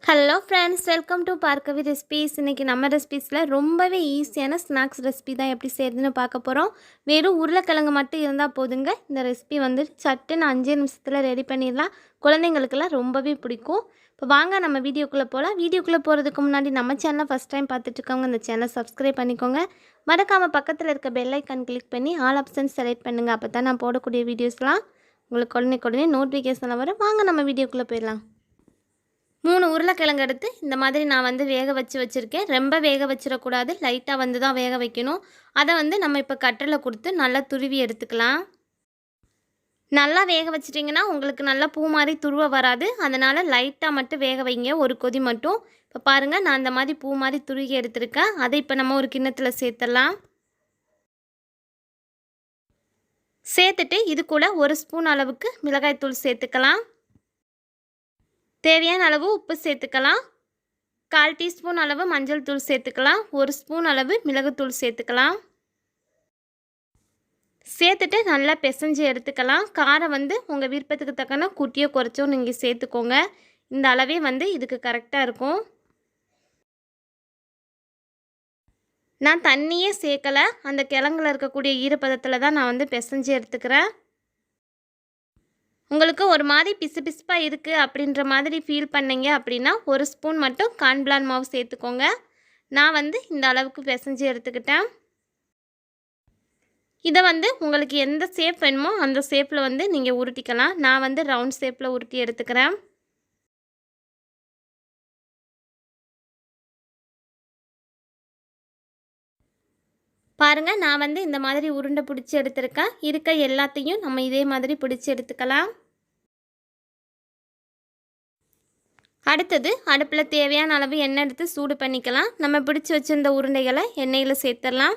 Hello friends, welcome to Bhargavi recipes. இன்றைக்கி நம்ம ரெசிபீஸில் ரொம்பவே ஈஸியான ஸ்நாக்ஸ் ரெசிபி தான் எப்படி செய்கிறதுன்னு பார்க்க போகிறோம். வெறும் உருளைக்கிழங்கு மட்டும் இருந்தால் போதுங்க. இந்த ரெசிபி வந்து சட்டுன்னு 5 நிமிஷத்தில் ரெடி பண்ணிடலாம். குழந்தைங்களுக்கெல்லாம் ரொம்பவே பிடிக்கும். இப்போ வாங்க நம்ம வீடியோக்குள்ளே போகலாம். வீடியோக்குள்ளே போகிறதுக்கு முன்னாடி நம்ம சேனலை ஃபஸ்ட் டைம் பார்த்துட்ருக்கவங்க இந்த சேனலை சப்ஸ்கிரைப் பண்ணிக்கோங்க. மறக்காமல் பக்கத்தில் இருக்க பெல் ஐக்கான் கிளிக் பண்ணி ஆல் ஆப்ஷன் செலக்ட் பண்ணுங்கள். அப்போ தான் நான் போடக்கூடிய வீடியோஸ்லாம் உங்களுக்கு உடனே நோட்டிஃபிகேஷனில் வரும். வாங்க நம்ம வீடியோக்குள்ளே போயிடலாம். 3 உருளைக்கிழங்கு எடுத்து இந்த மாதிரி நான் வந்து வேக வச்சுருக்கேன். ரொம்ப வேக வச்சிடக்கூடாது, லைட்டாக வந்து தான் வேக வைக்கணும். அதை வந்து நம்ம இப்போ கட்டரில் கொடுத்து நல்லா துருவி எடுத்துக்கலாம். நல்லா வேக வச்சிட்டிங்கன்னா உங்களுக்கு நல்லா பூ மாதிரி துருவ வராது. அதனால் லைட்டாக மட்டும் வேக வைங்க, ஒரு கொதி மட்டும். இப்போ பாருங்கள், நான் இந்த மாதிரி பூ மாதிரி துருவி எடுத்துருக்கேன். அதை இப்போ நம்ம ஒரு கிண்ணத்தில் சேர்த்துடலாம். சேர்த்துட்டு இது கூட 1 ஸ்பூன் அளவுக்கு மிளகாய்த்தூள் சேர்த்துக்கலாம். தேவையான அளவு உப்பு சேர்த்துக்கலாம். 1/4 டீஸ்பூன் அளவு மஞ்சள் தூள் சேர்த்துக்கலாம். 1 ஸ்பூன் அளவு மிளகுத்தூள் சேர்த்துக்கலாம். சேர்த்துட்டு நல்லா பிசைஞ்சு எடுத்துக்கலாம். காரம் வந்து உங்கள் விருப்பத்துக்கு தக்கன கூட்டியோ குறைச்சோ நீங்கள் சேர்த்துக்கோங்க. இந்த அளவே வந்து இதுக்கு கரெக்டாக இருக்கும். நான் தண்ணியே சேர்க்கலை, அந்த கிழங்குல இருக்கக்கூடிய ஈரப்பதத்தில் தான் நான் வந்து பிசைஞ்சு எடுத்துக்கிறேன். உங்களுக்கு ஒரு மாதிரி பிசு பிசுப்பாக இருக்குது அப்படின்ற மாதிரி ஃபீல் பண்ணிங்க அப்படின்னா 1 ஸ்பூன் மட்டும் கார்ன்ஃப்ளவர் மாவு சேர்த்துக்கோங்க. நான் வந்து இந்த அளவுக்கு பிசைஞ்சு எடுத்துக்கிட்டேன். இதை வந்து உங்களுக்கு எந்த ஷேப் வேணுமோ அந்த ஷேப்பில் வந்து நீங்கள் உருட்டிக்கலாம். நான் வந்து ரவுண்ட் ஷேப்பில் உருட்டி எடுத்துக்கிறேன். பாருங்கள், நான் வந்து இந்த மாதிரி உருண்டை பிடிச்சி எடுத்துருக்கேன். இருக்க எல்லாத்தையும் நம்ம இதே மாதிரி பிடிச்சி எடுத்துக்கலாம். அடுத்தது அடுப்பில் தேவையான அளவு எண்ணெய் எடுத்து சூடு பண்ணிக்கலாம். நம்ம பிடிச்சி வச்சுருந்த உருண்டைகளை எண்ணெயில் சேர்த்துடலாம்.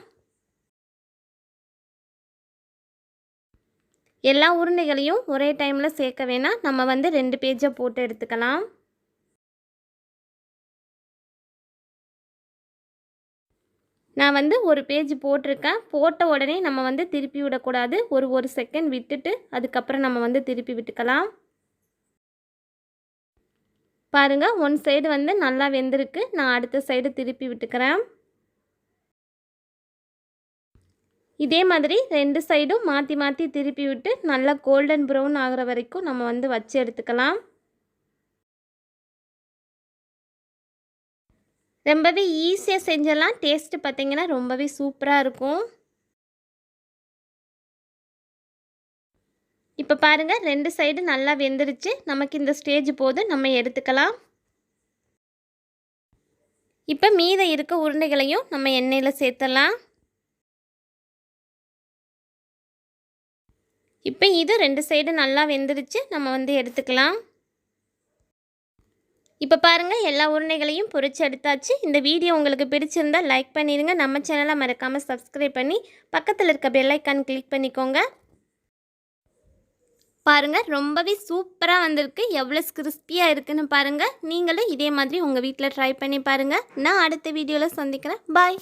எல்லா உருண்டைகளையும் ஒரே டைமில் சேர்க்க வேணாம். நம்ம வந்து 2 பேஜை போட்டு எடுத்துக்கலாம். நான் வந்து ஒரு பேஜ் போட்டிருக்கேன். போட்ட உடனே நம்ம வந்து திருப்பி விடக்கூடாது. ஒரு செகண்ட் விட்டுட்டு அதுக்கப்புறம் நம்ம வந்து திருப்பி விட்டுக்கலாம். பாருங்கள், 1 சைடு வந்து நல்லா வெந்திருக்கு. நான் அடுத்த சைடு திருப்பி விட்டுக்கிறேன். இதே மாதிரி 2 சைடும் மாற்றி மாற்றி திருப்பி விட்டு நல்லா கோல்டன் ப்ரௌன் ஆகிற வரைக்கும் நம்ம வந்து வச்சு எடுத்துக்கலாம். ரொம்பவே ஈஸியாக செஞ்சிடலாம். டேஸ்ட்டு பார்த்திங்கன்னா ரொம்பவே சூப்பராக இருக்கும். இப்போ பாருங்கள், 2 சைடு நல்லா வெந்துருச்சு. நமக்கு இந்த ஸ்டேஜ் போது நம்ம எடுத்துக்கலாம். இப்போ மீத இருக்க உருண்டைகளையும் நம்ம எண்ணெயில் சேர்த்துடலாம். இப்போ இது 2 சைடு நல்லா வெந்துருச்சு. நம்ம வந்து எடுத்துக்கலாம். இப்போ பாருங்கள், எல்லா உருண்டைகளையும் பொரிச்சு எடுத்தாச்சு. இந்த வீடியோ உங்களுக்கு பிடிச்சிருந்தால் லைக் பண்ணிடுங்க. நம்ம சேனலை மறக்காமல் சப்ஸ்கிரைப் பண்ணி பக்கத்தில் இருக்க பெல் ஐக்கான் கிளிக் பண்ணிக்கோங்க. பாருங்கள், ரொம்பவே சூப்பராக வந்திருக்கு. எவ்வளோ கிறிஸ்பியாக இருக்குன்னு பாருங்கள். நீங்களும் இதே மாதிரி உங்கள் வீட்டில் ட்ரை பண்ணி பாருங்கள். நான் அடுத்த வீடியோவில் சந்திக்கிறேன். பாய்.